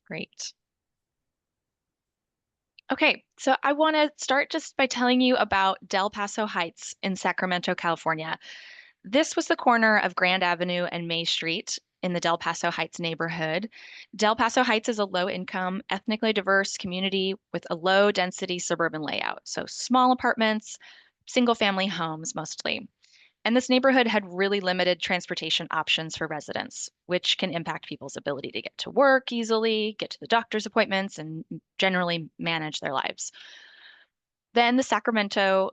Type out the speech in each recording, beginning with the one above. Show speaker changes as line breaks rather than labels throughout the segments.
Great. Okay, so I want to start just by telling you about Del Paso Heights in Sacramento, California. This was the corner of Grand Avenue and May Street in the Del Paso Heights neighborhood. Del Paso Heights is a low-income, ethnically diverse community with a low-density suburban layout. So small apartments, single-family homes mostly. And this neighborhood had really limited transportation options for residents, which can impact people's ability to get to work easily, get to the doctor's appointments, and generally manage their lives. Then the Sacramento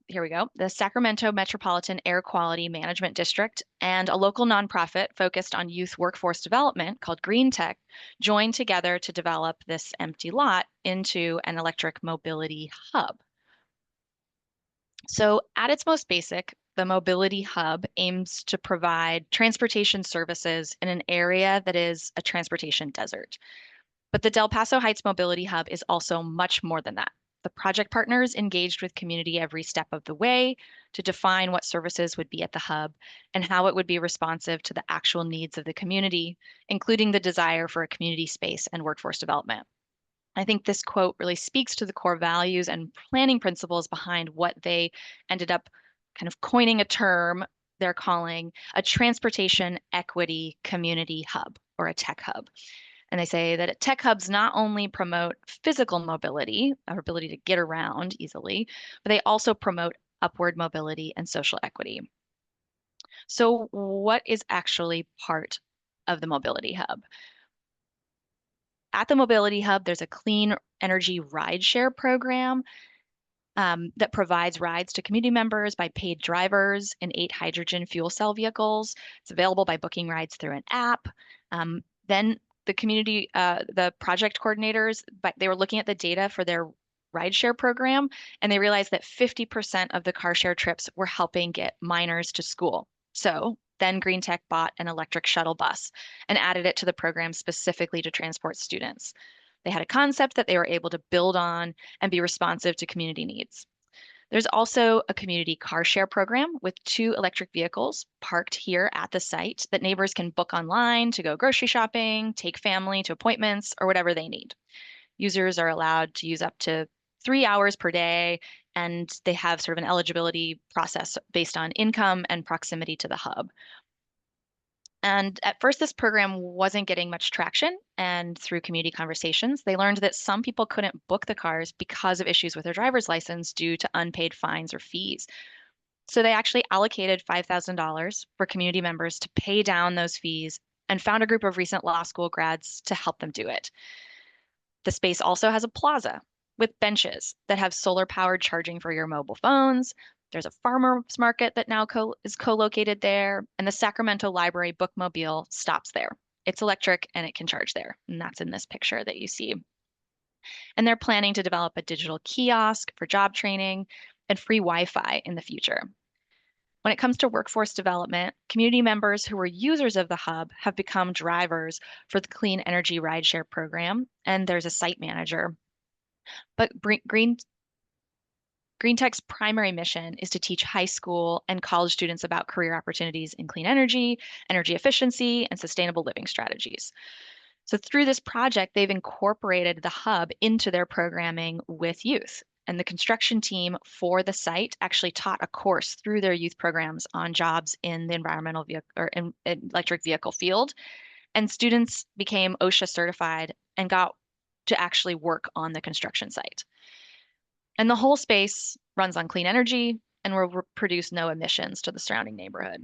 Metropolitan Air Quality Management District and a local nonprofit focused on youth workforce development called Green Tech joined together to develop this empty lot into an electric mobility hub. So, at its most basic, the Mobility Hub aims to provide transportation services in an area that is a transportation desert. But the Del Paso Heights Mobility Hub is also much more than that. The project partners engaged with community every step of the way to define what services would be at the hub and how it would be responsive to the actual needs of the community, including the desire for a community space and workforce development. I think this quote really speaks to the core values and planning principles behind what they ended up kind of coining a term they're calling a transportation equity community hub or a tech hub. And they say that tech hubs not only promote physical mobility, our ability to get around easily, but they also promote upward mobility and social equity. So, what is actually part of the Mobility Hub? At the Mobility Hub, there's a clean energy rideshare program that provides rides to community members by paid drivers in 8 hydrogen fuel cell vehicles. It's available by booking rides through an app. Then the project coordinators, but they were looking at the data for their rideshare program, and they realized that 50% of the car share trips were helping get minors to school. So then Green Tech bought an electric shuttle bus and added it to the program specifically to transport students. They had a concept that they were able to build on and be responsive to community needs. There's also a community car share program with 2 electric vehicles parked here at the site that neighbors can book online to go grocery shopping, take family to appointments, or whatever they need. Users are allowed to use up to 3 hours per day, and they have sort of an eligibility process based on income and proximity to the hub. And at first, this program wasn't getting much traction. And through community conversations, they learned that some people couldn't book the cars because of issues with their driver's license due to unpaid fines or fees. So they actually allocated $5,000 for community members to pay down those fees and found a group of recent law school grads to help them do it. The space also has a plaza with benches that have solar powered charging for your mobile phones. There's a farmers market that now is co-located there, and the Sacramento Library bookmobile stops there. It's electric and it can charge there, and that's in this picture that you see. And they're planning to develop a digital kiosk for job training and free Wi-Fi in the future. When it comes to workforce development, community members who were users of the hub have become drivers for the Clean Energy Rideshare program, and there's a site manager. But Green Tech's primary mission is to teach high school and college students about career opportunities in clean energy, energy efficiency, and sustainable living strategies. So through this project, they've incorporated the hub into their programming with youth. And the construction team for the site actually taught a course through their youth programs on jobs in the environmental vehicle or in electric vehicle field. And students became OSHA certified and got to actually work on the construction site. And the whole space runs on clean energy and will produce no emissions to the surrounding neighborhood.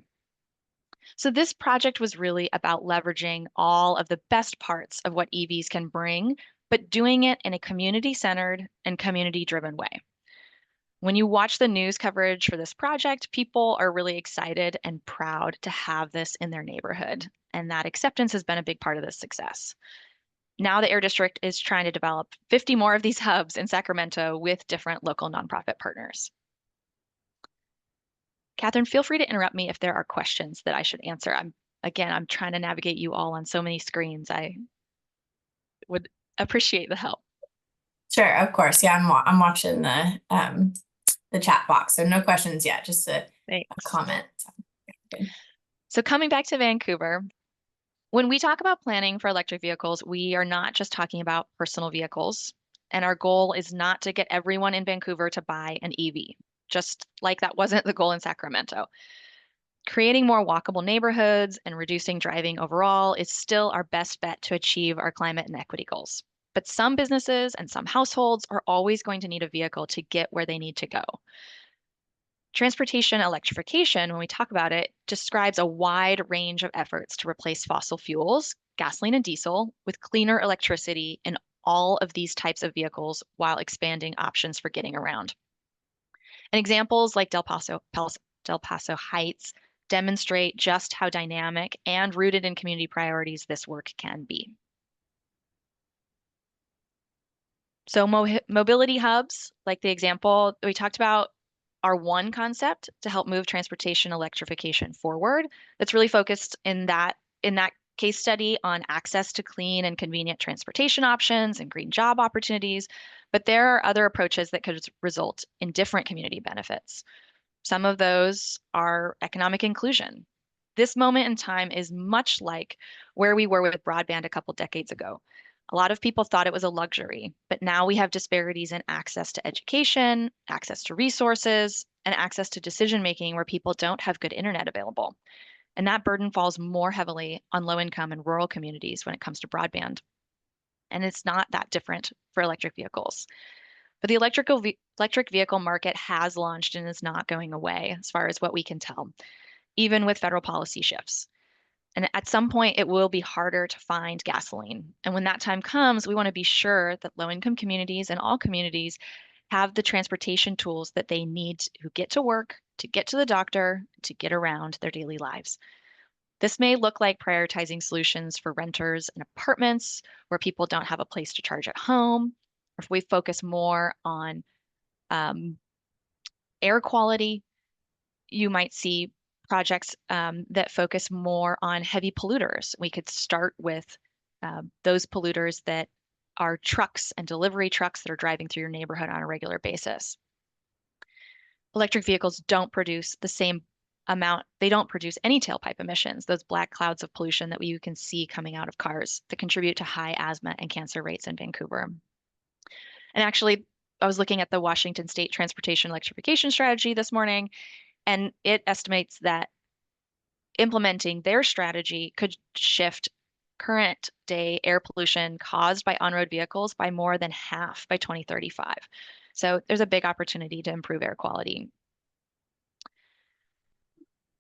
So this project was really about leveraging all of the best parts of what EVs can bring, but doing it in a community-centered and community-driven way. When you watch the news coverage for this project, people are really excited and proud to have this in their neighborhood. And that acceptance has been a big part of this success. Now the Air District is trying to develop 50 more of these hubs in Sacramento with different local nonprofit partners. Catherine, feel free to interrupt me if there are questions that I should answer. I'm trying to navigate you all on so many screens. I would appreciate the help.
Sure, of course. Yeah, I'm watching the chat box, so no questions yet, just a comment.
So coming back to Vancouver, When we talk about planning for electric vehicles, we are not just talking about personal vehicles, and our goal is not to get everyone in Vancouver to buy an EV, just like that wasn't the goal in Sacramento. Creating more walkable neighborhoods and reducing driving overall is still our best bet to achieve our climate and equity goals. But some businesses and some households are always going to need a vehicle to get where they need to go. Transportation electrification, when we talk about it, describes a wide range of efforts to replace fossil fuels, gasoline and diesel, with cleaner electricity in all of these types of vehicles while expanding options for getting around. And examples like Del Paso Heights demonstrate just how dynamic and rooted in community priorities this work can be. So mobility hubs, like the example that we talked about, are one concept to help move transportation electrification forward. That's really focused in that case study on access to clean and convenient transportation options and green job opportunities. But there are other approaches that could result in different community benefits. Some of those are economic inclusion. This moment in time is much like where we were with broadband a couple decades ago. A lot of people thought it was a luxury, but now we have disparities in access to education, access to resources, and access to decision making where people don't have good internet available. And that burden falls more heavily on low income and rural communities when it comes to broadband. And it's not that different for electric vehicles. But the electric vehicle market has launched and is not going away, as far as what we can tell, even with federal policy shifts. And at some point, it will be harder to find gasoline. And when that time comes, we want to be sure that low income communities and all communities have the transportation tools that they need to get to work, to get to the doctor, to get around their daily lives. This may look like prioritizing solutions for renters and apartments where people don't have a place to charge at home, or if we focus more on um, air quality, you might see projects that focus more on heavy polluters. We could start with those polluters that are trucks and delivery trucks that are driving through your neighborhood on a regular basis. Electric vehicles don't produce the same amount, they don't produce any tailpipe emissions, those black clouds of pollution that you can see coming out of cars that contribute to high asthma and cancer rates in Vancouver. And actually, I was looking at the Washington State Transportation Electrification Strategy this morning, and it estimates that implementing their strategy could shift current day air pollution caused by on-road vehicles by more than half by 2035. So there's a big opportunity to improve air quality.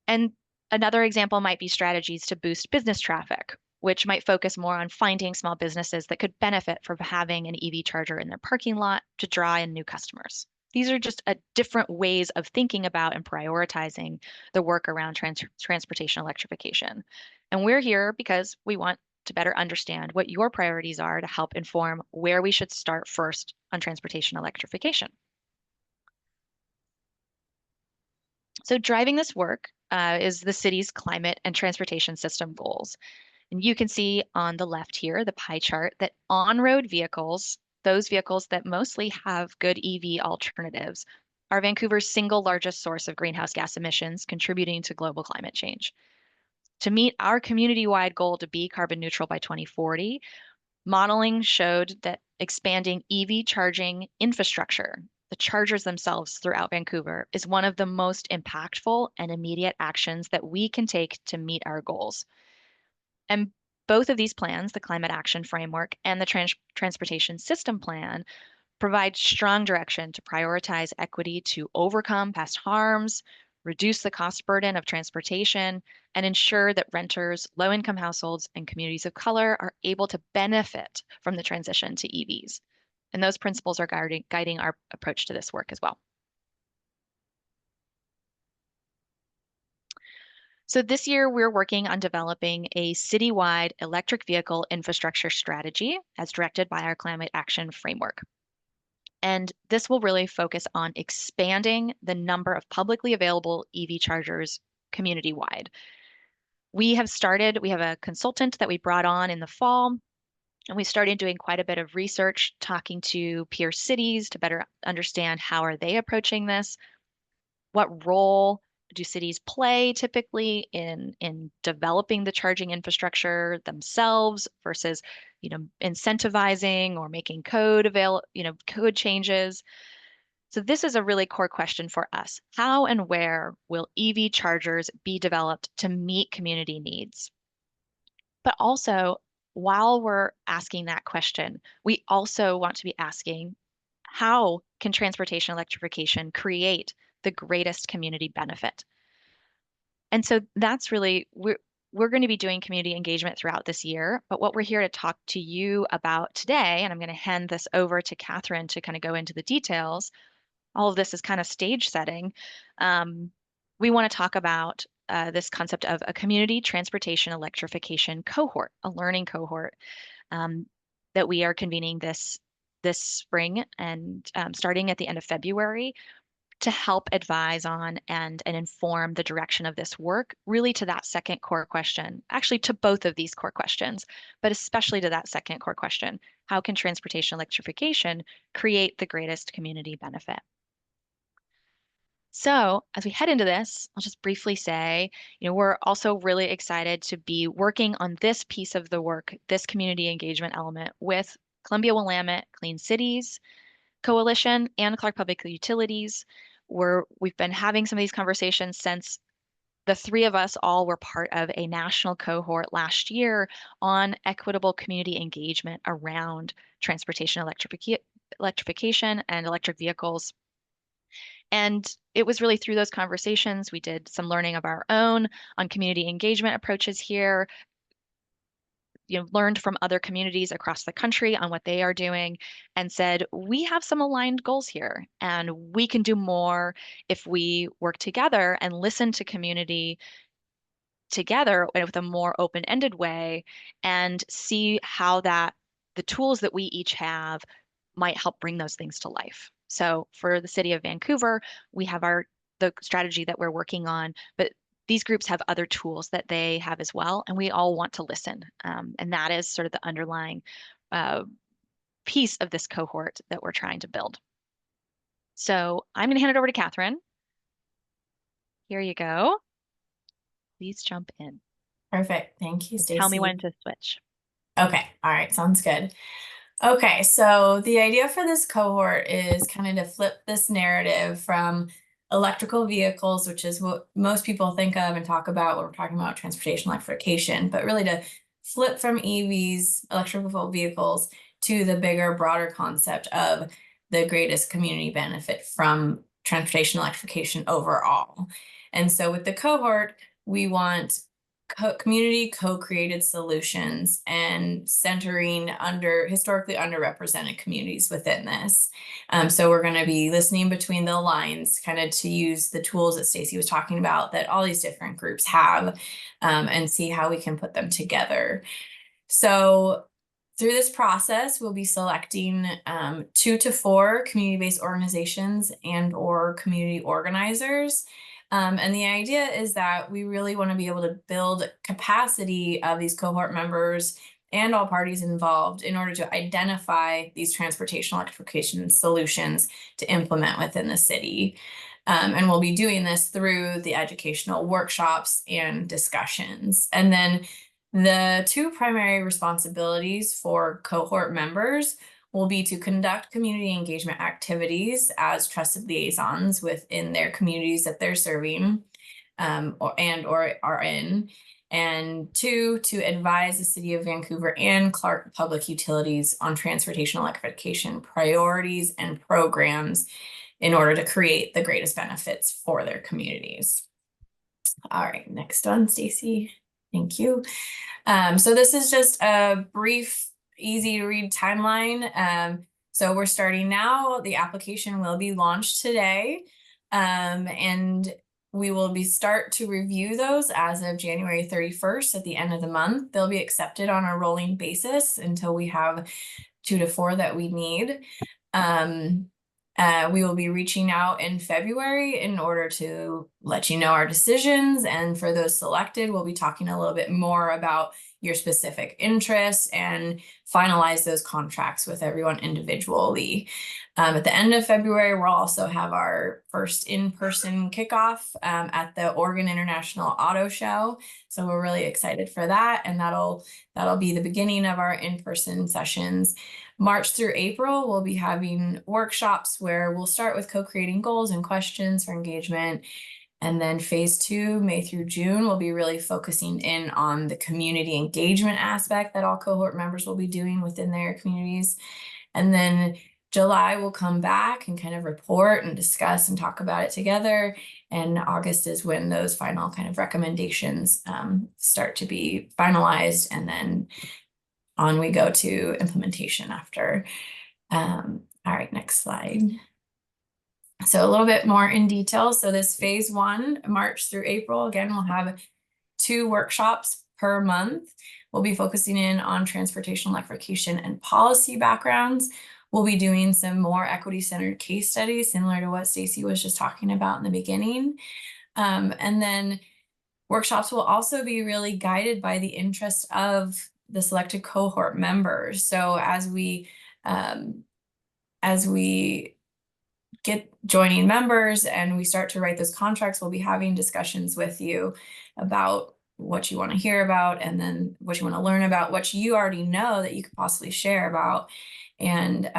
And another example might be strategies to boost business traffic, which might focus more on finding small businesses that could benefit from having an EV charger in their parking lot to draw in new customers. These are just different ways of thinking about and prioritizing the work around transportation electrification. And we're here because we want to better understand what your priorities are to help inform where we should start first on transportation electrification. So driving this work is the city's climate and transportation system goals. And you can see on the left here, the pie chart, that on-road vehicles, those vehicles that mostly have good EV alternatives, are Vancouver's single largest source of greenhouse gas emissions, contributing to global climate change. To meet our community-wide goal to be carbon neutral by 2040, modeling showed that expanding EV charging infrastructure, the chargers themselves throughout Vancouver, is one of the most impactful and immediate actions that we can take to meet our goals. And both of these plans, the Climate Action Framework and the Transportation System Plan, provide strong direction to prioritize equity to overcome past harms, reduce the cost burden of transportation, and ensure that renters, low income households, and communities of color are able to benefit from the transition to EVs. And those principles are guiding our approach to this work as well. So this year, we're working on developing a citywide electric vehicle infrastructure strategy as directed by our Climate Action Framework. And this will really focus on expanding the number of publicly available EV chargers community-wide. We have a consultant that we brought on in the fall, and we started doing quite a bit of research, talking to peer cities to better understand how are they approaching this, what role do cities play typically in developing the charging infrastructure themselves versus, incentivizing or making code changes? So this is a really core question for us. How and where will EV chargers be developed to meet community needs? But also, while we're asking that question, we also want to be asking, how can transportation electrification create the greatest community benefit? And so that's really, we're going to be doing community engagement throughout this year, but what we're here to talk to you about today, and I'm going to hand this over to Catherine to kind of go into the details. All of this is kind of stage setting. Um, we want to talk about this concept of a community transportation electrification cohort, a learning cohort um, that we are convening this spring and starting at the end of February to help advise on and inform the direction of this work, really to that second core question, actually to both of these core questions, but especially to that second core question: how can transportation electrification create the greatest community benefit? So, as we head into this, I'll just briefly say, we're also really excited to be working on this piece of the work, this community engagement element, with Columbia Willamette Clean Cities Coalition and Clark Public Utilities. We've been having some of these conversations since the three of us all were part of a national cohort last year on equitable community engagement around transportation electrification and electric vehicles. And it was really through those conversations, we did some learning of our own on community engagement approaches here, learned from other communities across the country on what they are doing, and said, we have some aligned goals here, and we can do more if we work together and listen to community together with a more open-ended way and see how the tools that we each have might help bring those things to life. So for the city of Vancouver, we have the strategy that we're working on, but these groups have other tools that they have as well, and we all want to listen. And that is sort of the underlying uh, piece of this cohort that we're trying to build. So I'm going to hand it over to Catherine. Here you go. Please jump in
Perfect. Thank you,
and tell me
Stacy.
when to switch.
Okay. All right. Sounds good. Okay, so the idea for this cohort is kind of to flip this narrative from electrical vehicles, which is what most people think of and talk about when we're talking about transportation electrification, but really to flip from EVs, electrical vehicles, to the bigger, broader concept of the greatest community benefit from transportation electrification overall. And so with the cohort, we want community co-created solutions and centering historically underrepresented communities within this. So we're going to be listening between the lines, kind of to use the tools that Stacy was talking about that all these different groups have, and see how we can put them together. So through this process, we'll be selecting 2 to 4 community-based organizations and/or community organizers. And the idea is that we really want to be able to build capacity of these cohort members and all parties involved in order to identify these transportation electrification solutions to implement within the city. And we'll be doing this through the educational workshops and discussions. And then the 2 primary responsibilities for cohort members will be to conduct community engagement activities as trusted liaisons within their communities that they're serving or are in. And 2, to advise the City of Vancouver and Clark Public Utilities on transportation electrification priorities and programs in order to create the greatest benefits for their communities. All right, next one, Stacy. Thank you. So this is just a brief, easy to read timeline. So we're starting now. The application will be launched today, and we will start to review those as of January 31st at the end of the month. They'll be accepted on a rolling basis until we have 2 to 4 that we need. We will be reaching out in February in order to let you know our decisions. And for those selected, we'll be talking a little bit more about your specific interests and finalize those contracts with everyone individually. At the end of February, we'll also have our first in-person kickoff at the Oregon International Auto Show. So we're really excited for that, and that'll be the beginning of our in-person sessions. March through April, we'll be having workshops where we'll start with co-creating goals and questions for engagement. And then phase 2, May through June, we'll be really focusing in on the community engagement aspect that all cohort members will be doing within their communities. And then July, we'll come back and kind of report and discuss and talk about it together. And August is when those final kind of recommendations start to be finalized. And then on we go to implementation after. All right, next slide. So a little bit more in detail. So this phase 1, March through April, again, we'll have 2 workshops per month. We'll be focusing in on transportation, electrification, and policy backgrounds. We'll be doing some more equity-centered case studies, similar to what Stacy was just talking about in the beginning. And then workshops will also be really guided by the interest of the selected cohort members. So as we get joining members and we start to write those contracts, we'll be having discussions with you about what you want to hear about, and then what you want to learn about, what you already know that you could possibly share about. And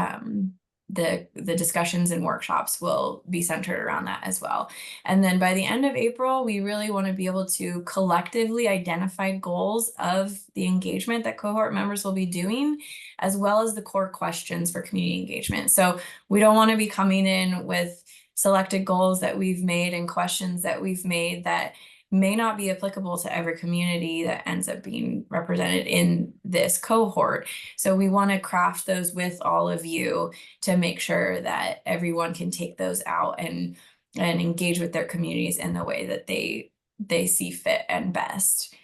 the discussions and workshops will be centered around that as well. And then by the end of April, we really want to be able to collectively identify goals of the engagement that cohort members will be doing, as well as the core questions for community engagement. So we don't want to be coming in with selected goals that we've made and questions that we've made that may not be applicable to every community that ends up being represented in this cohort. So we want to craft those with all of you to make sure that everyone can take those out and engage with their communities in the way that they see fit and best.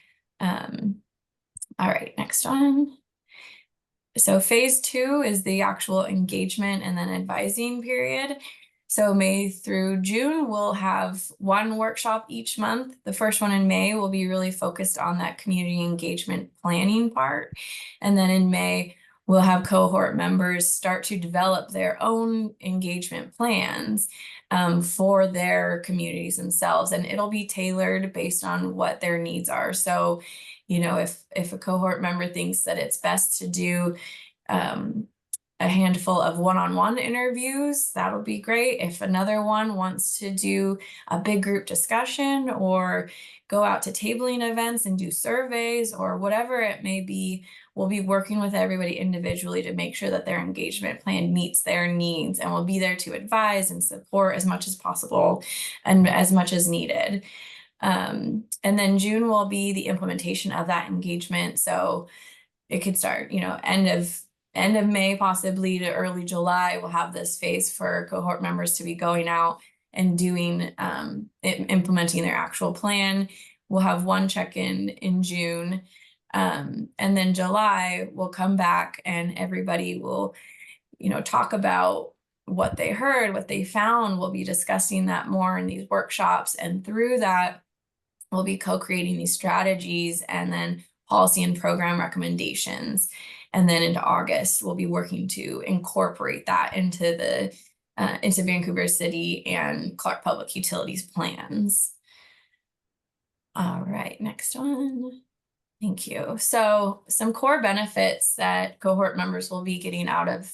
All right, next one. So phase 2 is the actual engagement and then advising period. So May through June, we'll have 1 workshop each month. The first one in May will be really focused on that community engagement planning part. And then in May, we'll have cohort members start to develop their own engagement plans for their communities themselves. And it'll be tailored based on what their needs are. So, you know, if a cohort member thinks that it's best to do a handful of one-on-one interviews, that'll be great. If another one wants to do a big group discussion or go out to tabling events and do surveys or whatever it may be, we'll be working with everybody individually to make sure that their engagement plan meets their needs, and we'll be there to advise and support as much as possible and as much as needed. And then June will be the implementation of that engagement. So it could start, you know, end of May, possibly to early July, we'll have this phase for cohort members to be going out and doing, implementing their actual plan. We'll have 1 check-in in June. And then July, we'll come back and everybody will, you know, talk about what they heard, what they found. We'll be discussing that more in these workshops. And through that, we'll be co-creating these strategies and then policy and program recommendations. And then into August, we'll be working to incorporate that into Vancouver City and Clark Public Utilities plans. All right, next one. Thank you. So some core benefits that cohort members will be getting out of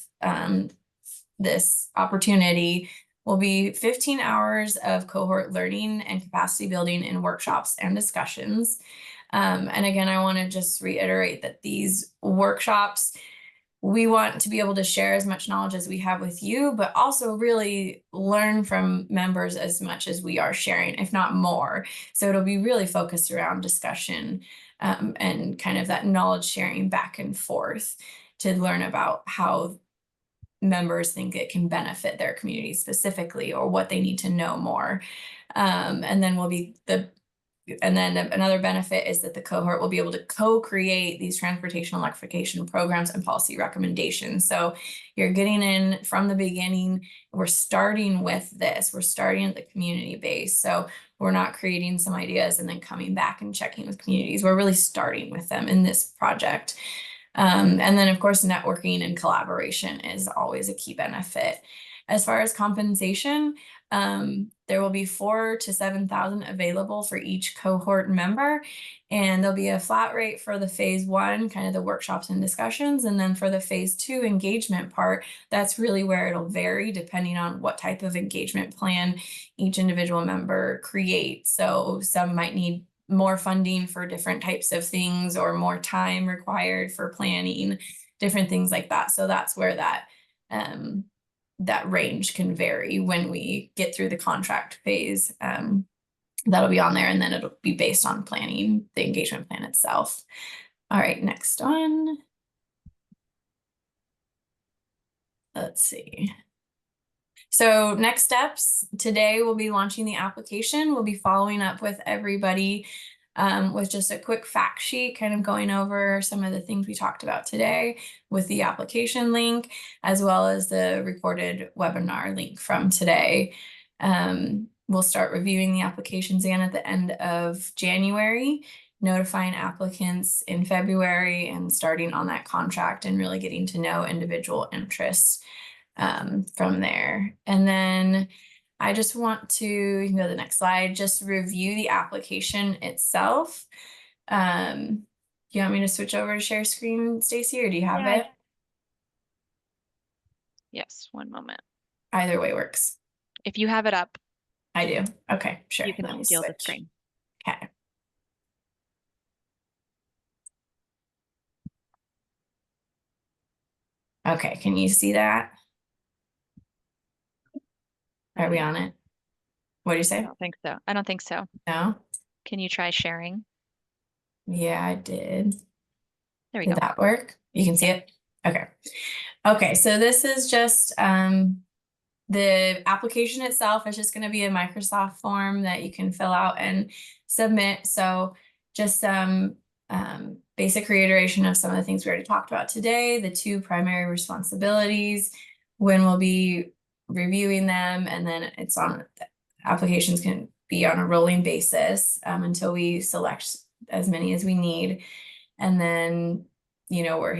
this opportunity will be 15 hours of cohort learning and capacity building in workshops and discussions. And again, I want to just reiterate that these workshops, we want to be able to share as much knowledge as we have with you, but also really learn from members as much as we are sharing, if not more. So it'll be really focused around discussion and kind of that knowledge sharing back and forth to learn about how members think it can benefit their community specifically or what they need to know more. And then another benefit is that the cohort will be able to co-create these transportation electrification programs and policy recommendations. So you're getting in from the beginning. We're starting with this. We're starting at the community base. So we're not creating some ideas and then coming back and checking with communities. We're really starting with them in this project. And then, of course, networking and collaboration is always a key benefit. As far as compensation, There will be 4,000 to 7,000 available for each cohort member, and there'll be a flat rate for the phase 1, kind of the workshops and discussions, and then for the phase 2 engagement part, that's really where it'll vary depending on what type of engagement plan each individual member creates. So some might need more funding for different types of things, or more time required for planning, different things like that. So that's where that range can vary when we get through the contract phase. That'll be on there, and then it'll be based on planning the engagement plan itself. All right, next one. Let's see. So next steps, today we'll be launching the application. We'll be following up with everybody with just a quick fact sheet, kind of going over some of the things we talked about today with the application link, as well as the recorded webinar link from today. We'll start reviewing the applications again at the end of January, notifying applicants in February, and starting on that contract and really getting to know individual interests from there. And then I just want to, you can go to the next slide, just review the application itself. You want me to switch over to share screen, Stacy, or do you have it?
Yes, one moment.
Either way works.
If you have it up.
I do. Okay, sure.
You can
Let me
steal the
switch.
screen.
Okay. Okay, can you see that? Are we on it? What do you say?
I don't think so. I don't think so.
No?
Can you try sharing?
Yeah, I did.
There we
Did
go.
that work? You can see it? Okay. Okay, so this is just the application itself is just going to be a Microsoft form that you can fill out and submit. So just some basic reiteration of some of the things we already talked about today, the 2 primary responsibilities, when we'll be reviewing them, and then it's on, applications can be on a rolling basis until we select as many as we need. And then, we're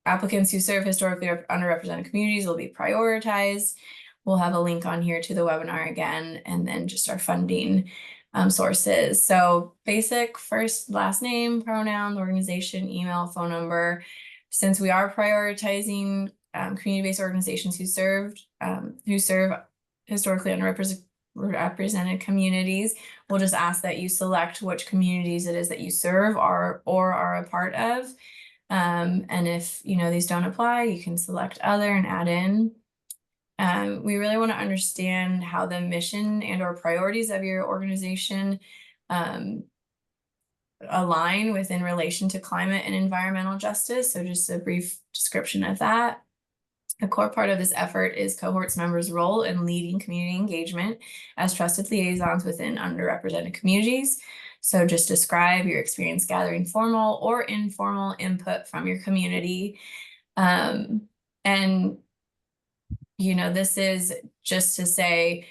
applicants who serve historically underrepresented communities will be prioritized. We'll have a link on here to the webinar again, and then just our funding sources. So basic first, last name, pronouns, organization, email, phone number. Since we are prioritizing community-based organizations who serve historically underrepresented communities, we'll just ask that you select which communities it is that you serve or are a part of. And if these don't apply, you can select other and add in. We really want to understand how the mission and or priorities of your organization align within relation to climate and environmental justice. So just a brief description of that. A core part of this effort is cohorts members' role in leading community engagement as trusted liaisons within underrepresented communities. So just describe your experience gathering formal or informal input from your community. And, this is just to say,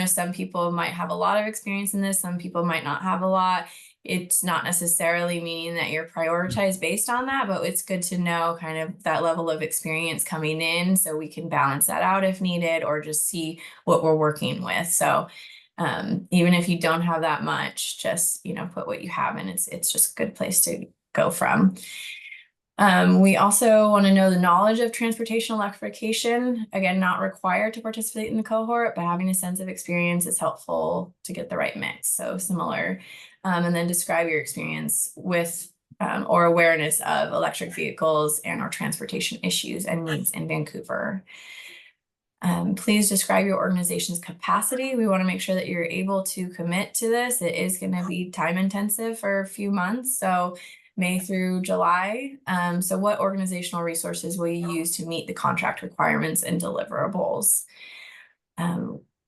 some people might have a lot of experience in this, some people might not have a lot. It's not necessarily meaning that you're prioritized based on that, but it's good to know kind of that level of experience coming in so we can balance that out if needed, or just see what we're working with. So even if you don't have that much, just, put what you have, and it's just a good place to go from. We also want to know the knowledge of transportation electrification. Again, not required to participate in the cohort, but having a sense of experience is helpful to get the right mix. So similar. And then describe your experience with or awareness of electric vehicles and or transportation issues and needs in Vancouver. Please describe your organization's capacity. We want to make sure that you're able to commit to this. It is going to be time intensive for a few months, so May through July. So what organizational resources will you use to meet the contract requirements and deliverables?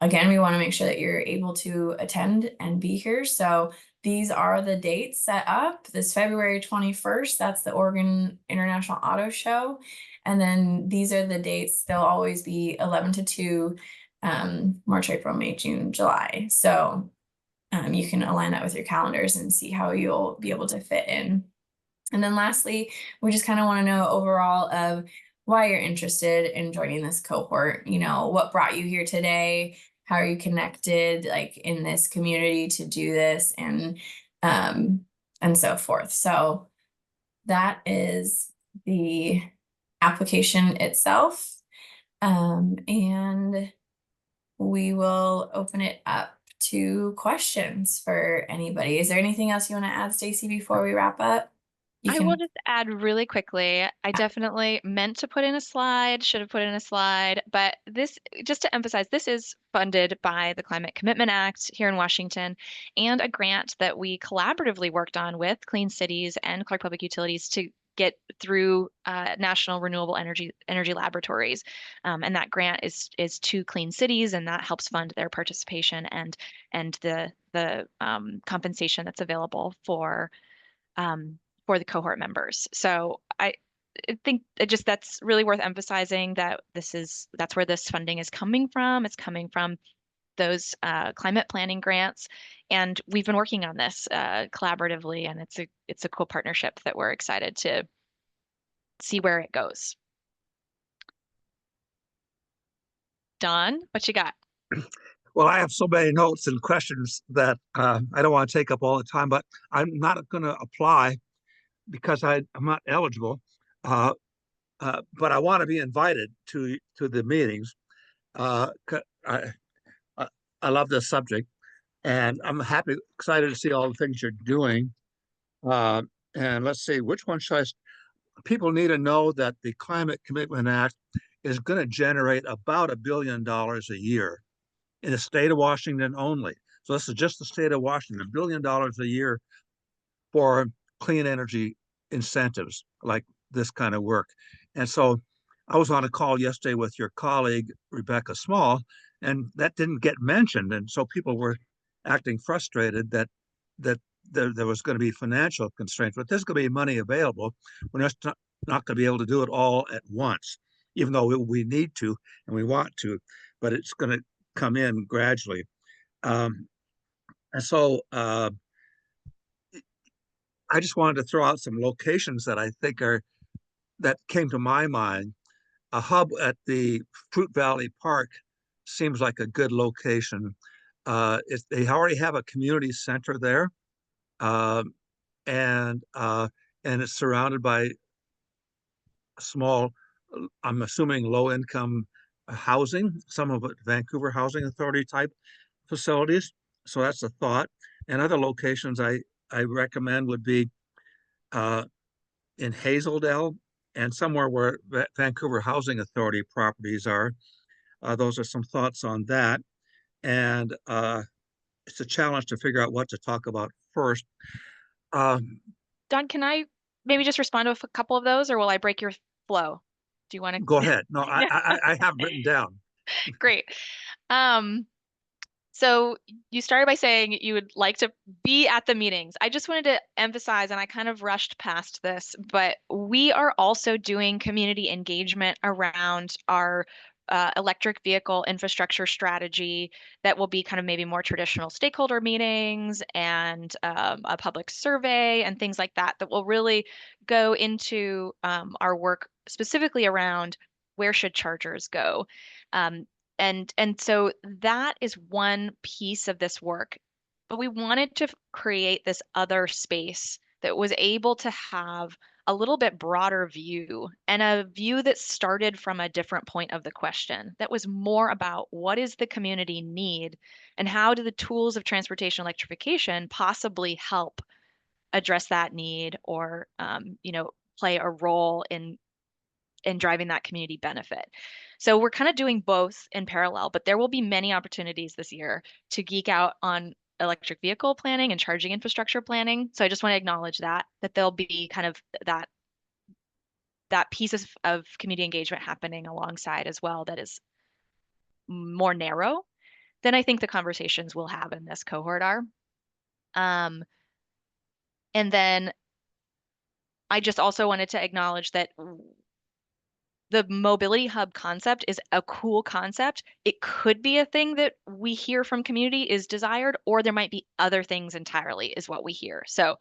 Again, we want to make sure that you're able to attend and be here. So these are the dates set up. This February 21st, that's the Oregon International Auto Show. And then these are the dates. They'll always be 11 to 2, March, April, May, June, July. So you can align that with your calendars and see how you'll be able to fit in. And then lastly, we just kind of want to know overall of why you're interested in joining this cohort. You know, what brought you here today? How are you connected, like, in this community to do this, um, and so forth. So that is the application itself. And we will open it up to questions for anybody. Is there anything else you want to add, Stacy, before we wrap up? You
I will
can.
just add really quickly, I definitely meant to put in a slide, should have put in a slide, but this, just to emphasize, this is funded by the Climate Commitment Act here in Washington and a grant that we collaboratively worked on with Clean Cities and Clark Public Utilities to get through National Renewable Energy Laboratories. And that grant is to Clean Cities, and that helps fund their participation and the compensation that's available for the cohort members. So I think it just that's really worth emphasizing that that's where this funding is coming from. It's coming from those climate planning grants, and we've been working on this collaboratively, and it's a cool partnership that we're excited to see where it goes. Don, what you got?
Well, I have so many notes and questions that I don't want to take up all the time, but I'm not going to apply because I'm not eligible. Uh, but I want to be invited to the meetings. Uh, I, I I love this subject, and I'm excited to see all the things you're doing. Uh, and let's see, which one should people need to know that the Climate Commitment Act is going to generate about $1 billion a year in the state of Washington only. So this is just the state of Washington, $1 billion a year for clean energy incentives like this kind of work. And so I was on a call yesterday with your colleague, Rebecca Small, and that didn't get mentioned. And so people were acting frustrated that there was going to be financial constraints, but there's going to be money available. We're just not going to be able to do it all at once, even though we need to and we want to, but it's going to come in gradually. And so I just wanted to throw out some locations that I think that came to my mind. A hub at the Fruit Valley Park seems like a good location. They already have a community center there, uh, and uh, and it's surrounded by small, I'm assuming low income housing, some of it Vancouver Housing Authority type facilities. So that's a thought. And other locations I recommend would be uh, in Hazeldale and somewhere where Vancouver Housing Authority properties are. Those are some thoughts on that. And it's a challenge to figure out what to talk about first. Um,
Don, can I maybe just respond to a couple of those, or will I break your flow? Do you want
go
to?
ahead. No,
Yeah,
I have written down.
great. Um, So you started by saying you would like to be at the meetings. I just wanted to emphasize, and I kind of rushed past this, but we are also doing community engagement around our electric vehicle infrastructure strategy that will be kind of maybe more traditional stakeholder meetings and a public survey and things like that that will really go into our work specifically around where should chargers go. Um, and so that is one piece of this work. But we wanted to create this other space that was able to have a little bit broader view and a view that started from a different point of the question that was more about what is the community need and how do the tools of transportation electrification possibly help address that need or play a role in driving that community benefit. So we're kind of doing both in parallel, but there will be many opportunities this year to geek out on electric vehicle planning and charging infrastructure planning. So I just want to acknowledge that there'll be kind of that piece of community engagement happening alongside as well that is more narrow than I think the conversations we'll have in this cohort are. Um, and then I just also wanted to acknowledge that the mobility hub concept is a cool concept. It could be a thing that we hear from community is desired, or there might be other things entirely, is what we hear. So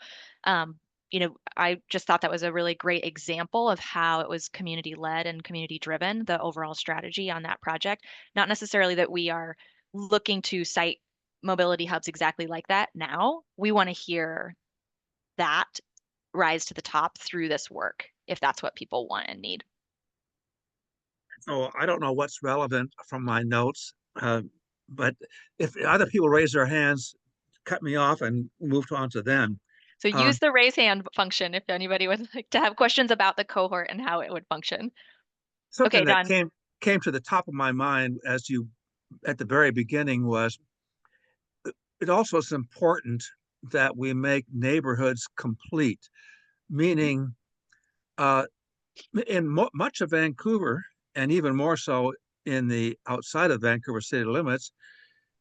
I just thought that was a really great example of how it was community led and community driven, the overall strategy on that project. Not necessarily that we are looking to site mobility hubs exactly like that now. We want to hear that rise to the top through this work, if that's what people want and need.
So I don't know what's relevant from my notes, but if other people raise their hands, cut me off and move on to them.
So
Um,
use the raise hand function if anybody would like to have questions about the cohort and how it would function.
Something
Okay,
that
Don.
came to the top of my mind as you at the very beginning was it also is important that we make neighborhoods complete, meaning uh, in much of Vancouver, and even more so in the outside of Vancouver city limits,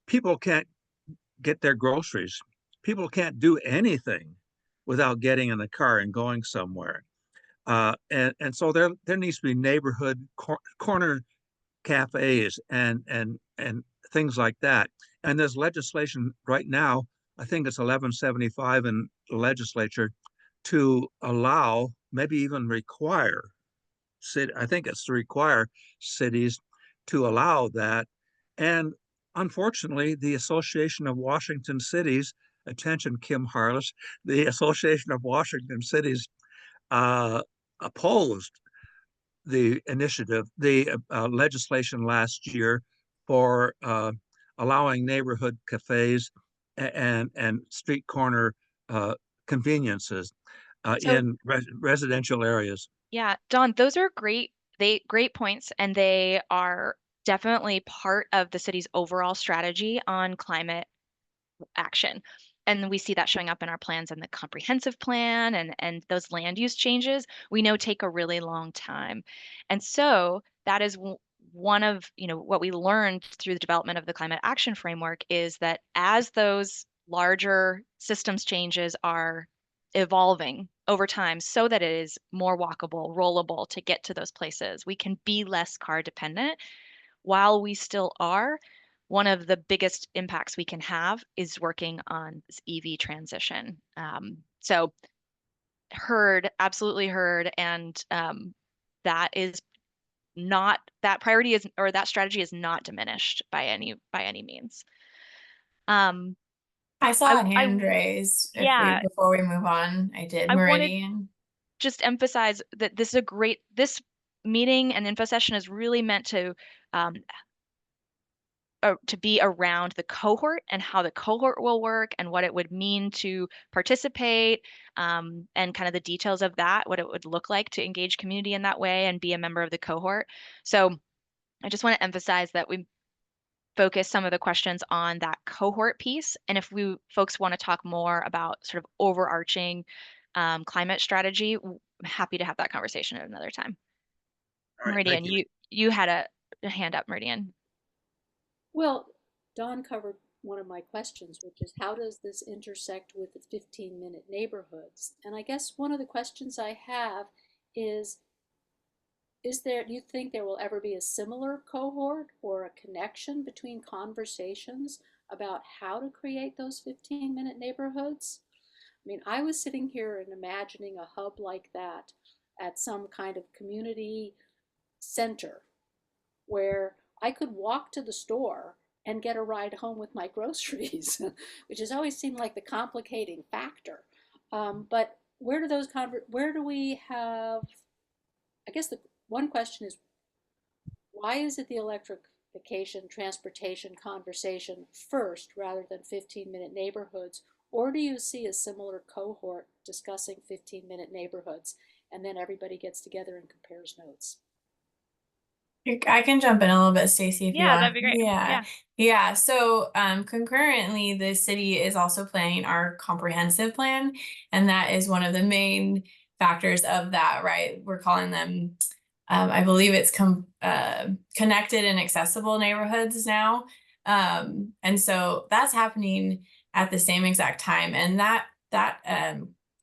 people can't get their groceries. People can't do anything without getting in the car and going somewhere. And so there needs to be neighborhood corner cafes and things like that. And there's legislation right now. I think it's 1175 in the legislature to allow, maybe even require I think it's to require cities to allow that. And unfortunately, the Association of Washington Cities, attention, Kim Harless, the Association of Washington Cities uh, opposed the initiative, the legislation last year for allowing neighborhood cafes and street corner uh, conveniences
So
in residential areas.
yeah, Don, those are great points, and they are definitely part of the city's overall strategy on climate action. And we see that showing up in our plans and the comprehensive plan and those land use changes we know take a really long time. And so that is one of, what we learned through the development of the climate action framework is that as those larger systems changes are evolving over time so that it is more walkable, rollable to get to those places, we can be less car dependent while we still are. One of the biggest impacts we can have is working on this EV transition. So absolutely heard, and that is not that priority is or that strategy is not diminished by any means. Um,
I
I
saw a
I
hand raised
yeah,
before we move on. I did.
I wanted
Meridian.
just emphasize that this meeting and info session is really meant um, to be around the cohort and how the cohort will work and what it would mean to participate, and kind of the details of that, what it would look like to engage community in that way and be a member of the cohort. So I just want to emphasize that we focus some of the questions on that cohort piece. And if folks want to talk more about sort of overarching climate strategy, I'm happy to have that conversation at another time.
All right,
Meridian,
thank you.
you had a hand up, Meridian.
Well, Dawn covered one of my questions, which is how does this intersect with the 15-minute neighborhoods? And I guess one of the questions I have is do you think there will ever be a similar cohort or a connection between conversations about how to create those 15-minute neighborhoods? I mean, I was sitting here and imagining a hub like that at some kind of community center where I could walk to the store and get a ride home with my groceries, which has always seemed like the complicating factor. But where do we have, I guess the one question is, why is it the electrification transportation conversation first rather than 15-minute neighborhoods? Or do you see a similar cohort discussing 15-minute neighborhoods and then everybody gets together and compares notes?
I can jump in a little bit, Stacy, if you
Yeah,
want.
that'd be great.
Yeah.
Yeah.
Yeah. So concurrently, the city is also planning our comprehensive plan. And that is one of the main factors of that, right? We're calling them, I believe it's connected and accessible neighborhoods now. And so that's happening at the same exact time. And that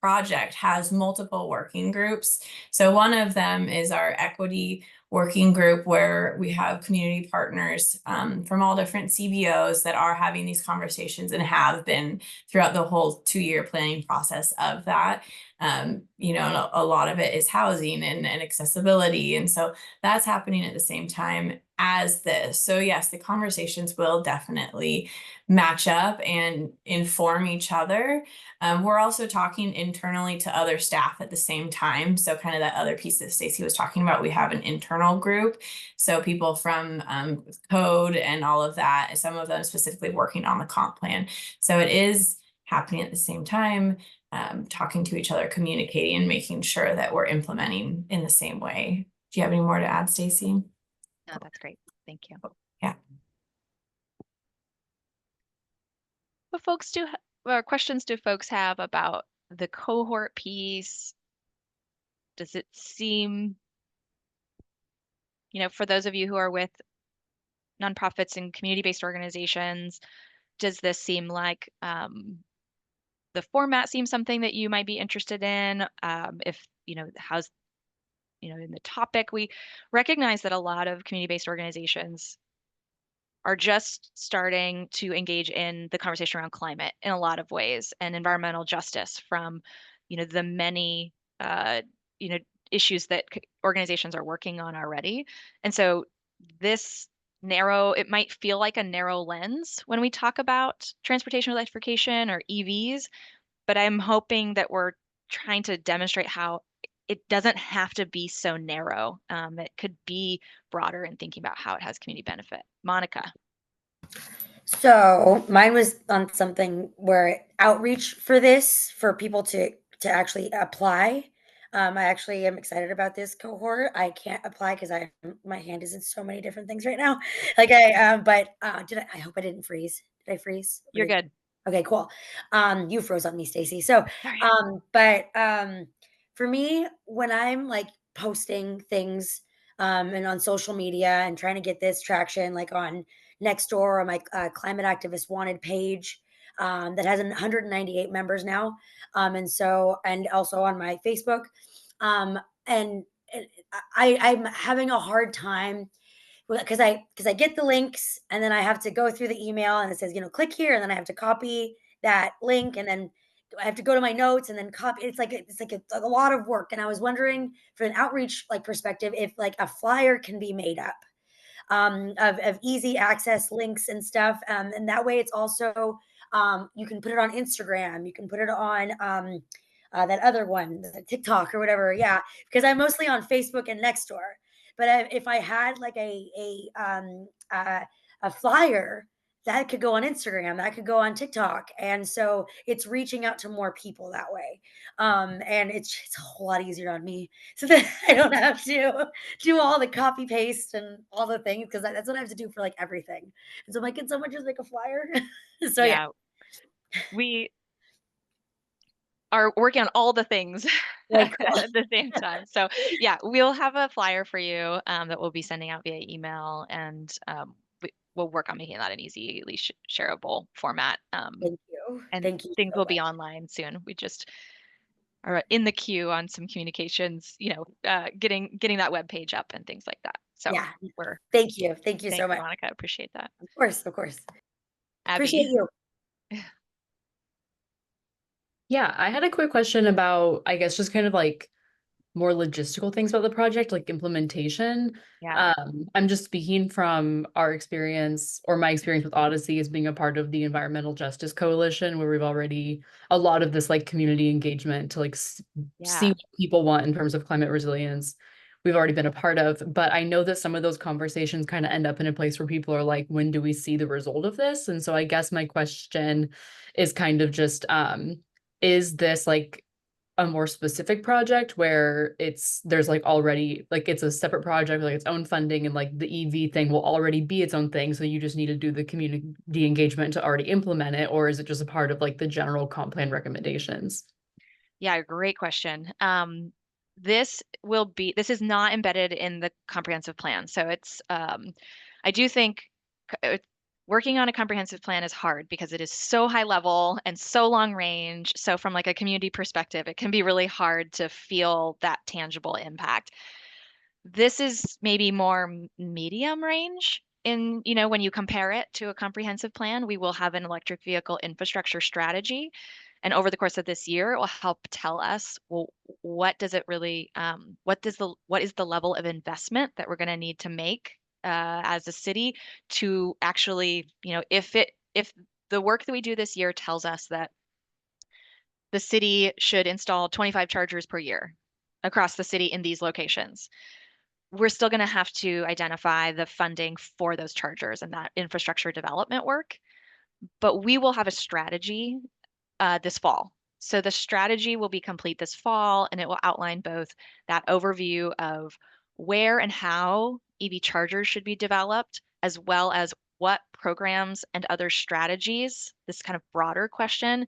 project has multiple working groups. So one of them is our equity working group where we have community partners from all different CBOs that are having these conversations and have been throughout the whole 2-year planning process of that. You know, a lot of it is housing and accessibility. And so that's happening at the same time as this. So yes, the conversations will definitely match up and inform each other. We're also talking internally to other staff at the same time. So kind of that other piece that Stacy was talking about, we have an internal group. So people from code and all of that, some of them specifically working on the comp plan. So it is happening at the same time, talking to each other, communicating, and making sure that we're implementing in the same way. Do you have any more to add, Stacy?
No, that's great. Thank you.
Yeah.
What folks do, or questions do folks have about the cohort piece? Does it seem, you know, for those of you who are with nonprofits and community-based organizations, does this seem like the format seems something that you might be interested in? If, you know, how's, you know, in the topic, we recognize that a lot of community-based organizations are just starting to engage in the conversation around climate in a lot of ways and environmental justice from, you know, the many, you know, issues that organizations are working on already. And so this it might feel like a narrow lens when we talk about transportation electrification or EVs, but I'm hoping that we're trying to demonstrate how it doesn't have to be so narrow. It could be broader in thinking about how it has community benefit. Monica.
So mine was on something where outreach for this, for people to actually apply. I actually am excited about this cohort. I can't apply because my hand is in so many different things right now. Like I hope I didn't freeze. Did I freeze?
You're good.
Okay, cool. You froze on me, Stacy. So,
Sorry.
for me, when I'm like posting things, and on social media and trying to get this traction, like on Nextdoor or my climate activist wanted page, that has 198 members now, and also on my Facebook, and I'm having a hard time because I get the links and then I have to go through the email and it says, click here, and then I have to copy that link, and then I have to go to my notes and then copy. It's like a lot of work. And I was wondering, for an outreach like perspective, if like a flyer can be made up, of easy access links and stuff. And that way it's also, you can put it on Instagram, you can put it on that other one, the TikTok or whatever. Yeah, because I'm mostly on Facebook and Nextdoor. But if I had like a flyer that could go on Instagram, that could go on TikTok, and so it's reaching out to more people that way. And it's a whole lot easier on me, so that I don't have to do all the copy paste and all the things, because that's what I have to do for like everything. And so I'm like, can someone just make a flyer? So yeah,
We are working on all the things
like cool.
at the same time. So yeah, we'll have a flyer for you that we'll be sending out via email, and we'll work on making that an easily shareable format.
Thank you.
And
Thank you
things
so
will be
much.
online soon. We just are in the queue on some communications, getting that web page up and things like that. So
Yeah.
we're
Thank you. Thank you
thanks,
so much.
Monica. Appreciate that.
Of course, of course. Appreciate
Abby.
you.
Yeah, I had a quick question about, I guess, just kind of like more logistical things about the project, like implementation.
Yeah.
I'm just speaking from our experience, or my experience with Odyssey as being a part of the Environmental Justice Coalition, where we've already a lot of this like community engagement to like see what people want in terms of climate resilience. We've already been a part of, but I know that some of those conversations kind of end up in a place where people are like, when do we see the result of this? And so I guess my question is kind of just, is this like a more specific project where there's like already like it's a separate project with like its own funding, and like the EV thing will already be its own thing, so you just need to do the community engagement to already implement it? Or is it just a part of like the general comp plan recommendations?
Yeah, great question. This is not embedded in the comprehensive plan. So it's, I do think working on a comprehensive plan is hard because it is so high level and so long range. So from like a community perspective, it can be really hard to feel that tangible impact. This is maybe more medium range in, you know, when you compare it to a comprehensive plan. We will have an electric vehicle infrastructure strategy. And over the course of this year, it will help tell us, well, what does it really, what is the level of investment that we're going to need to make as a city to actually, you know, if the work that we do this year tells us that the city should install 25 chargers per year across the city in these locations, we're still going to have to identify the funding for those chargers and that infrastructure development work. But we will have a strategy this fall. So the strategy will be complete this fall, and it will outline both that overview of where and how EV chargers should be developed, as well as what programs and other strategies, this kind of broader question,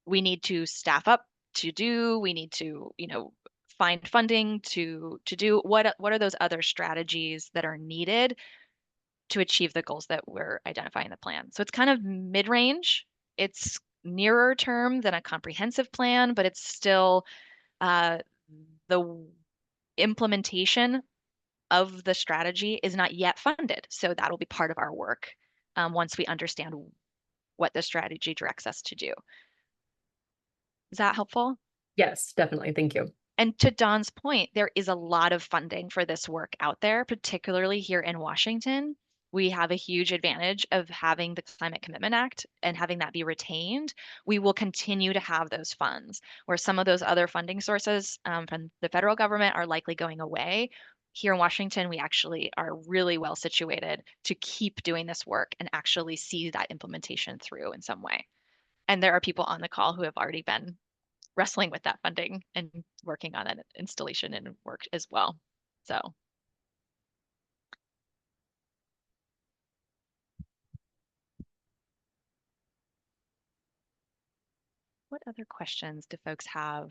we need to staff up to do. We need to, you know, find funding to do. What are those other strategies that are needed to achieve the goals that we're identifying in the plan? So it's kind of mid-range. It's nearer term than a comprehensive plan, but it's still the implementation of the strategy is not yet funded. So that'll be part of our work once we understand what the strategy directs us to do. Is that helpful?
Yes, definitely. Thank you.
And to Don's point, there is a lot of funding for this work out there, particularly here in Washington. We have a huge advantage of having the Climate Commitment Act and having that be retained. We will continue to have those funds, where some of those other funding sources from the federal government are likely going away. Here in Washington, we actually are really well situated to keep doing this work and actually see that implementation through in some way. And there are people on the call who have already been wrestling with that funding and working on that installation and work as well. So. What other questions do folks have?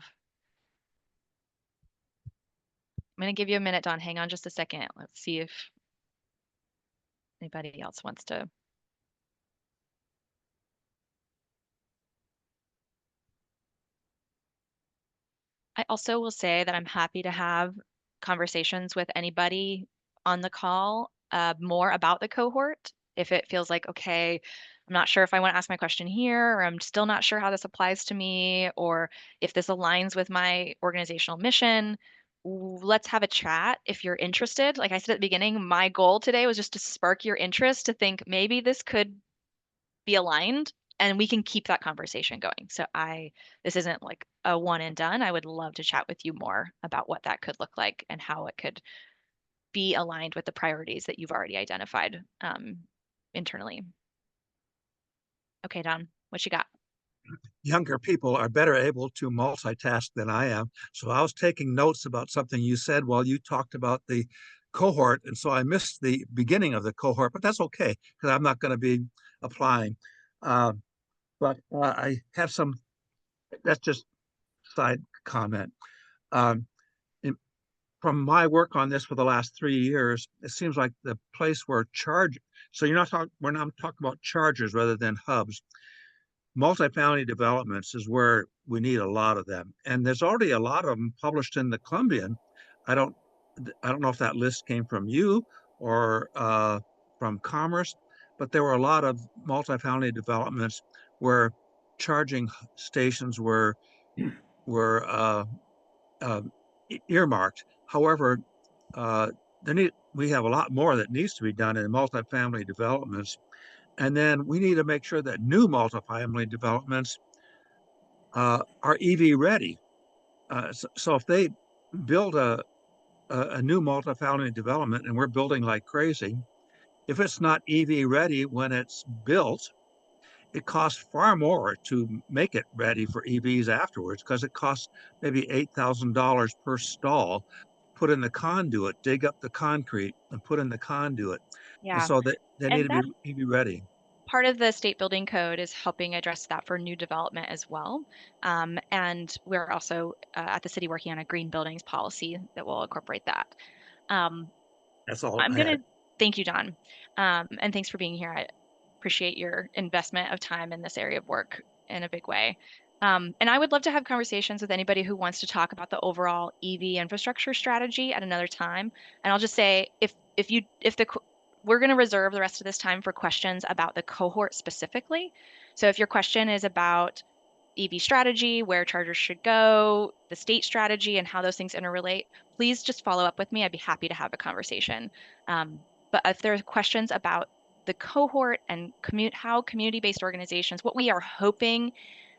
I'm going to give you a minute, Dawn. Hang on just a second. Let's see if anybody else wants to. I also will say that I'm happy to have conversations with anybody on the call more about the cohort. If it feels like, okay, I'm not sure if I want to ask my question here, or I'm still not sure how this applies to me, or if this aligns with my organizational mission, let's have a chat if you're interested. Like I said at the beginning, my goal today was just to spark your interest to think maybe this could be aligned and we can keep that conversation going. So this isn't like a one and done. I would love to chat with you more about what that could look like and how it could be aligned with the priorities that you've already identified internally. Okay, Don, what you got?
Younger people are better able to multitask than I am. So I was taking notes about something you said while you talked about the cohort. And so I missed the beginning of the cohort, but that's okay because I'm not going to be applying. But I have some, that's just side comment. Um, from my work on this for the last 3 years, it seems like the place where so we're not talking about chargers rather than hubs. Multifamily developments is where we need a lot of them. And there's already a lot of them published in the Columbian. I don't know if that list came from you or from Commerce, but there were a lot of multifamily developments where charging stations were uh, uh, earmarked. However, we have a lot more that needs to be done in multifamily developments. And then we need to make sure that new multifamily developments are EV ready. So if they build a new multifamily development and we're building like crazy, if it's not EV ready when it's built, it costs far more to make it ready for EVs afterwards because it costs maybe $8,000 per stall. Put in the conduit, dig up the concrete, and put in the conduit. And
Yeah,
so they need
and
to be
that's
EV ready.
part of the state building code is helping address that for new development as well. And we're also at the city working on a green buildings policy that will incorporate that. Um,
That's all
I'm
I
going
had.
to thank you, Don. And thanks for being here. I appreciate your investment of time in this area of work in a big way. And I would love to have conversations with anybody who wants to talk about the overall EV infrastructure strategy at another time. And I'll just say, we're going to reserve the rest of this time for questions about the cohort specifically. So if your question is about EV strategy, where chargers should go, the state strategy, and how those things interrelate, please just follow up with me. I'd be happy to have a conversation. But if there are questions about the cohort and how community-based organizations, what we are hoping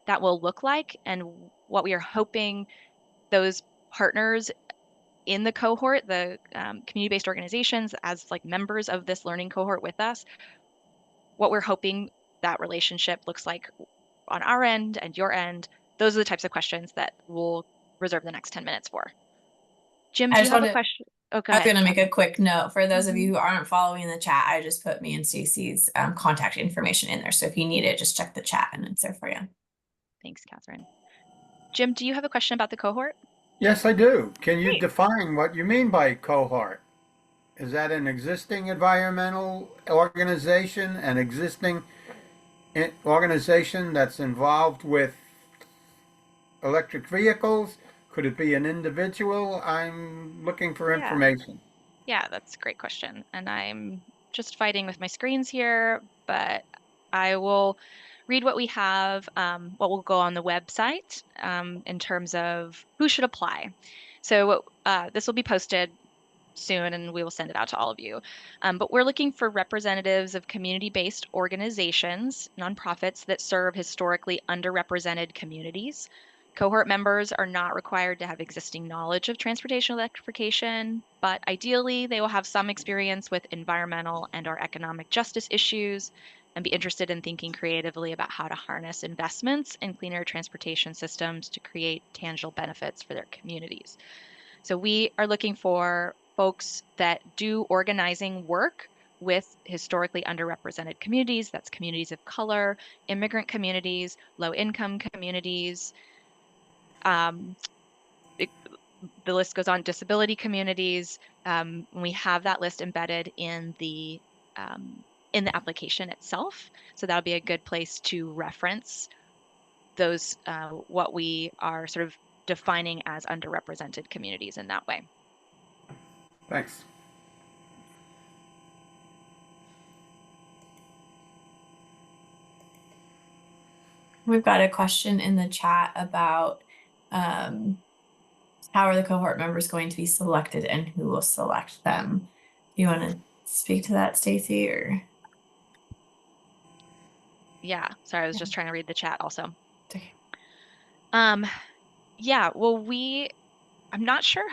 that will look like, and what we are hoping those partners in the cohort, the community-based organizations, as like members of this learning cohort with us, what we're hoping that relationship looks like on our end and your end. Those are the types of questions that we'll reserve the next 10 minutes for. Jim,
I
do you
just
have a
wanted,
question? Oh, go
I was
ahead,
going to make a
Catherine.
quick note for those of you
Mhm.
who aren't following the chat. I just put me and Stacey's contact information in there. So if you need it, just check the chat and it's there for you.
Thanks, Catherine. Jim, do you have a question about the cohort?
Yes, I do. Can you
Great.
define what you mean by cohort? Is that an existing environmental organization, an existing organization that's involved with electric vehicles? Could it be an individual? I'm looking for
Yeah.
information.
Yeah, that's a great question. And I'm just fighting with my screens here, but I will read what we have, what will go on the website in terms of who should apply. So this will be posted soon and we will send it out to all of you. But we're looking for representatives of community-based organizations, nonprofits that serve historically underrepresented communities. Cohort members are not required to have existing knowledge of transportation electrification, but ideally they will have some experience with environmental and/or economic justice issues and be interested in thinking creatively about how to harness investments in cleaner transportation systems to create tangible benefits for their communities. So we are looking for folks that do organizing work with historically underrepresented communities. That's communities of color, immigrant communities, low income communities. Um, it, the list goes on, disability communities. We have that list embedded um, in the application itself. So that'll be a good place to reference those, what we are sort of defining as underrepresented communities in that way.
Thanks.
We've got a question in the chat about how are the cohort members going to be selected and who will select them? Do you want to speak to that, Stacey, or?
Yeah, sorry, I was just trying to read the chat also.
Okay.
Yeah, well, I'm not sure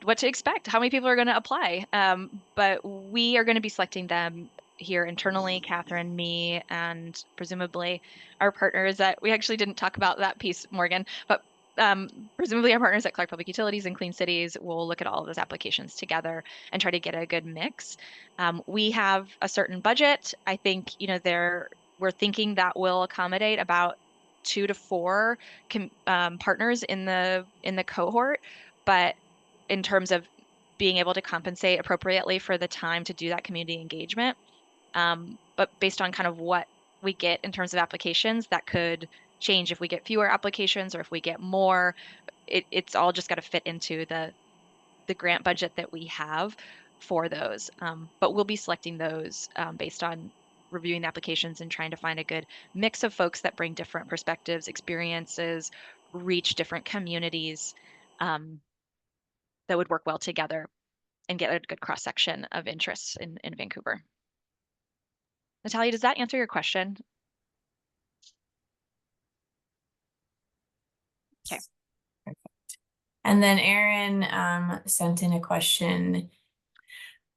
what to expect, how many people are going to apply. But we are going to be selecting them here internally, Catherine, me, and presumably our partners that we actually didn't talk about that piece, Morgan, but presumably our partners at Clark Public Utilities and Clean Cities will look at all of those applications together and try to get a good mix. We have a certain budget. I think, we're thinking that will accommodate about 2 to 4 partners in the cohort, but in terms of being able to compensate appropriately for the time to do that community engagement. But based on kind of what we get in terms of applications, that could change if we get fewer applications or if we get more. It's all just got to fit into the grant budget that we have for those. But we'll be selecting those based on reviewing the applications and trying to find a good mix of folks that bring different perspectives, experiences, reach different communities that would work well together and get a good cross section of interests in Vancouver. Natalia, does that answer your question? Okay.
Perfect. And then Aaron sent in a question.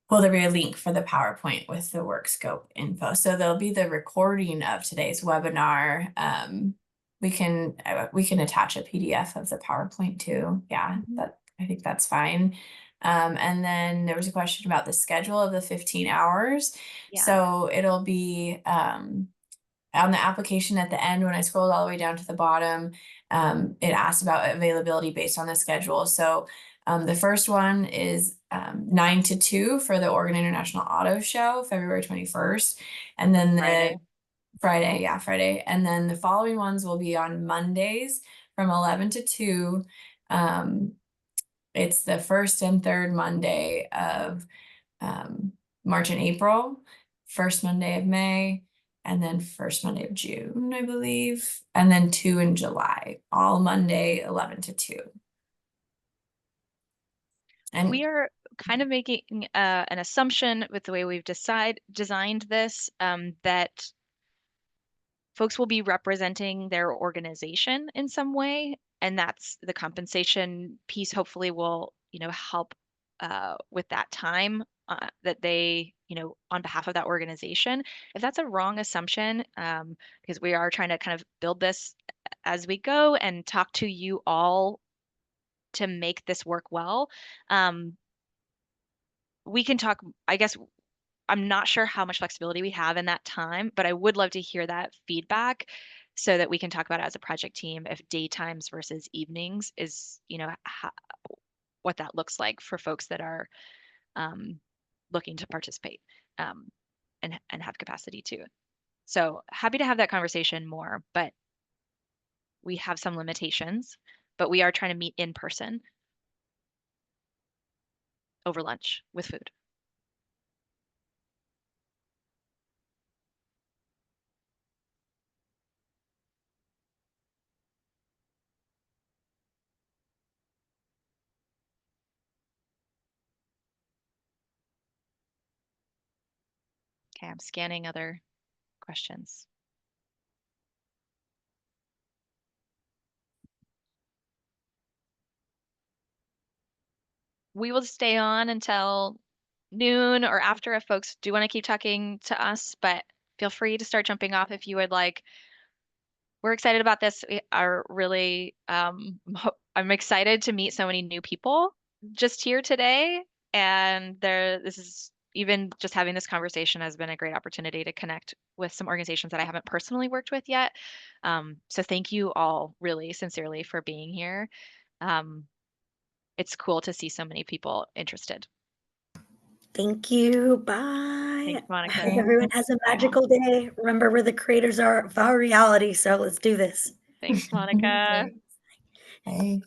Will there be a link for the PowerPoint with the work scope info? So there'll be the recording of today's webinar. We can attach a PDF of the PowerPoint too. Yeah, I think that's fine. And then there was a question about the schedule of the 15 hours.
Yeah.
So it'll be on the application at the end. When I scrolled all the way down to the bottom, it asked about availability based on the schedule. So the first one is 9 to 2 for the Oregon International Auto Show, February 21st. And then Friday, yeah, Friday. And then the following ones will be on Mondays from 11 to 2. It's the first and third Monday of March and April, first Monday of May, and then first Monday of June, I believe, and then 2 in July, all Monday 11 to 2. And
We are kind of making an assumption with the way we've designed this, that folks will be representing their organization in some way, and that's the compensation piece. Hopefully, will help with that time that they on behalf of that organization. If that's a wrong assumption, because we are trying to kind of build this as we go and talk to you all to make this work well. We can talk, I guess. I'm not sure how much flexibility we have in that time, but I would love to hear that feedback so that we can talk about it as a project team if daytimes versus evenings is, what that looks like for folks that are looking to participate and have capacity too. So happy to have that conversation more, but we have some limitations, but we are trying to meet in person over lunch with food. Okay, I'm scanning other questions. We will stay on until noon or after if folks do want to keep talking to us, but feel free to start jumping off if you would like. We're excited about this. We are really, I'm excited to meet so many new people just here today. And this is even just having this conversation has been a great opportunity to connect with some organizations that I haven't personally worked with yet. So thank you all really sincerely for being here. It's cool to see so many people interested.
Thank you. Bye.
Thanks,
I
Monica.
hope everyone has a magical day. Remember, we're the creators of our reality, so let's do this.
Thanks, Monica.
Hey.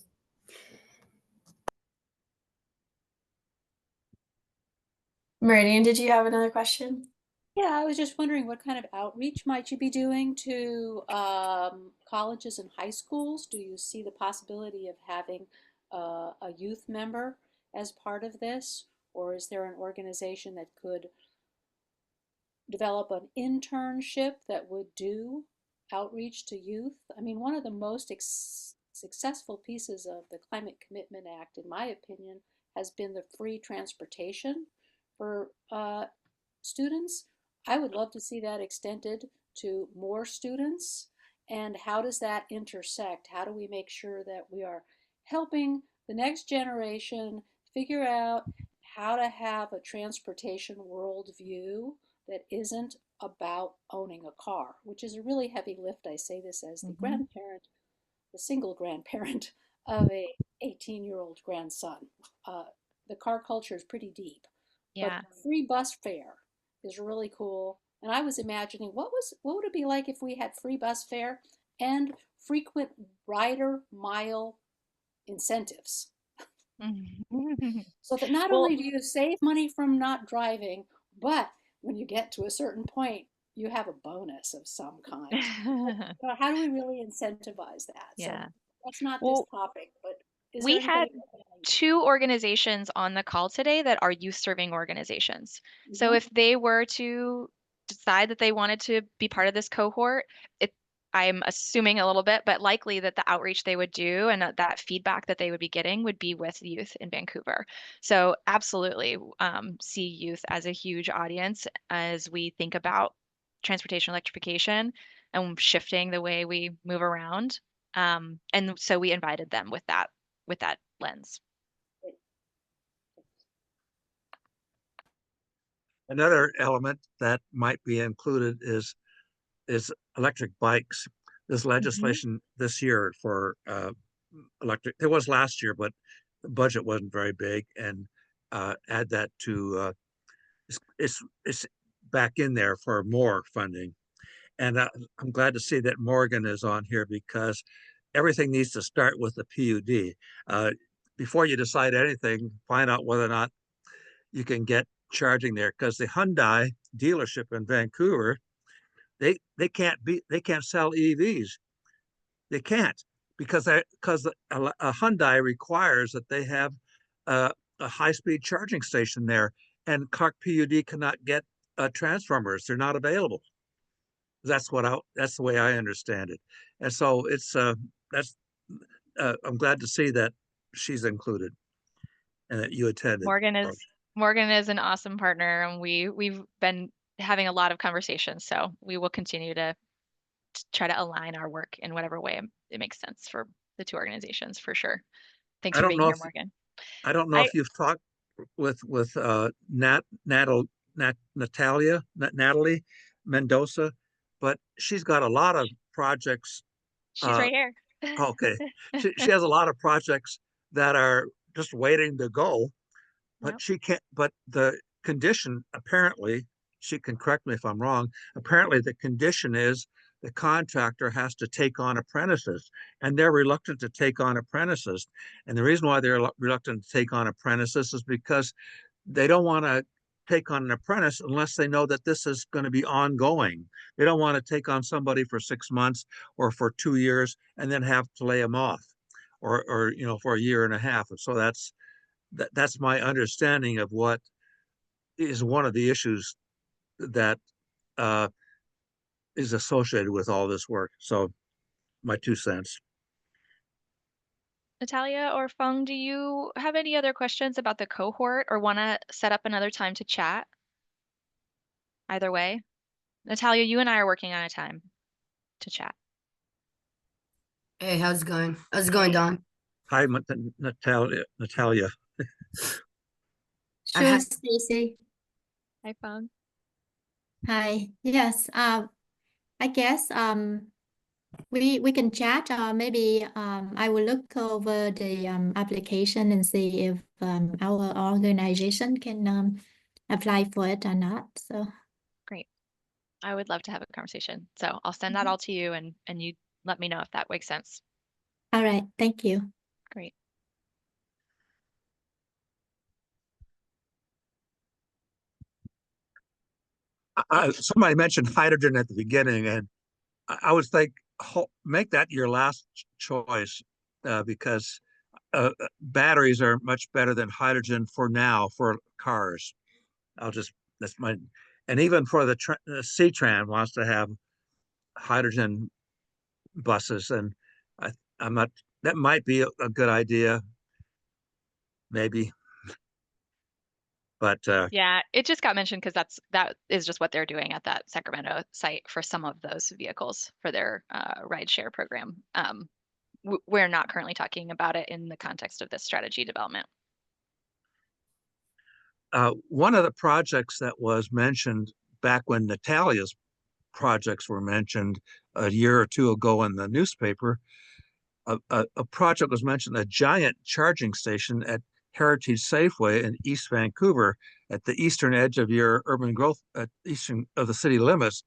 Meridian, did you have another question?
Yeah, I was just wondering what kind of outreach might you be doing to colleges and high schools? Do you see the possibility of having a youth member as part of this? Or is there an organization that could develop an internship that would do outreach to youth? I mean, one of the most successful pieces of the Climate Commitment Act, in my opinion, has been the free transportation for students. I would love to see that extended to more students. And how does that intersect? How do we make sure that we are helping the next generation figure out how to have a transportation worldview that isn't about owning a car, which is a really heavy lift. I say this as the grandparent, the single grandparent of a 18-year-old grandson. The car culture is pretty deep,
Yeah.
but free bus fare is really cool. And I was imagining what would it be like if we had free bus fare and frequent rider mile incentives, so that not
Well,
only do you save money from not driving, but when you get to a certain point, you have a bonus of some kind. So how do we really incentivize that? So
yeah.
that's not this
Well,
topic, but is there
we had
anything?
two organizations on the call today that are youth serving organizations. So
Mhm.
if they were to decide that they wanted to be part of this cohort, I'm assuming a little bit, but likely that the outreach they would do and that feedback that they would be getting would be with youth in Vancouver. So absolutely, see youth as a huge audience as we think about transportation electrification and shifting the way we move around. And so we invited them with that lens.
Another element that might be included is electric bikes. There's legislation this year for electric. It was last year, but the budget wasn't very big, and add that to it's back in there for more funding. And I'm glad to see that Morgan is on here because everything needs to start with the PUD. Before you decide anything, find out whether or not you can get charging there, because the Hyundai dealership in Vancouver, they can't sell EVs. They can't, because a Hyundai requires that they have a high-speed charging station there, and Clark PUD cannot get transformers. They're not available. That's the way I understand it. And so that's I'm glad to see that she's included and that you attended.
Morgan is an awesome partner, and we've been having a lot of conversations. So we will continue to try to align our work in whatever way it makes sense for the two organizations, for sure. Thanks
I
for
don't
being
know
here,
if
Morgan.
I don't know if you've talked with Natalie Mendoza, but she's got a lot of projects.
She's right here.
Okay, she has a lot of projects that are just waiting to go, but
Yep.
she can't. But the condition, apparently, she can correct me if I'm wrong. Apparently, the condition is the contractor has to take on apprentices, and they're reluctant to take on apprentices. And the reason why they're reluctant to take on apprentices is because they don't want to take on an apprentice unless they know that this is going to be ongoing. They don't want to take on somebody for 6 months or for 2 years and then have to lay them off, or for a year and a half. And so that's my understanding of what is one of the issues that uh, is associated with all this work. So my 2 cents.
Natalia or Feng, do you have any other questions about the cohort or want to set up another time to chat? Either way. Natalia, you and I are working on a time to chat.
Hey, how's it going? How's it going, Don?
Hi, Natalia.
Sure, Stacy.
Hi, Feng.
Hi. Yes. I guess we can chat. Maybe I will look over the application and see if our organization can apply for it or not. So
Great. I would love to have a conversation. So I'll send that all to you, and you let me know if that makes sense.
all right. Thank you.
Great.
Somebody mentioned hydrogen at the beginning, and I would think make that your last choice, because batteries are much better than hydrogen for now for cars. That's my, and even for the C-Tran wants to have hydrogen buses, and I'm not. That might be a good idea, maybe, but
Yeah, it just got mentioned because that is just what they're doing at that Sacramento site for some of those vehicles for their rideshare program. We're not currently talking about it in the context of this strategy development.
one of the projects that was mentioned back when Natalia's projects were mentioned a year or two ago in the newspaper, a project was mentioned, a giant charging station at Heritage Safeway in East Vancouver, at the eastern edge of your urban growth, at eastern of the city limits.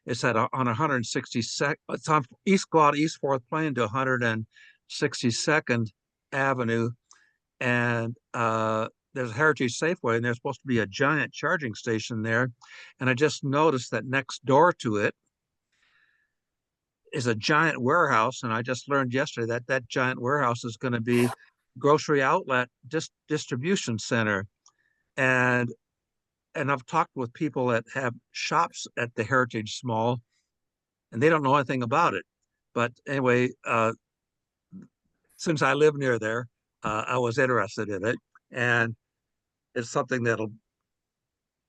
It's on 162nd. It's on East 4th Plain to 162nd Avenue, and there's a Heritage Safeway, and there's supposed to be a giant charging station there. And I just noticed that next door to it is a giant warehouse, and I just learned yesterday that that giant warehouse is going to be grocery outlet distribution center. And I've talked with people that have shops at the Heritage Mall, and they don't know anything about it. But anyway, since I live near there, I was interested in it, and it's something that'll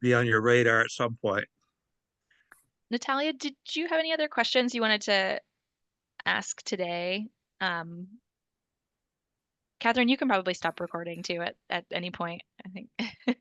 be on your radar at some point.
Natalia, did you have any other questions you wanted to ask today? Catherine, you can probably stop recording too at any point, I think.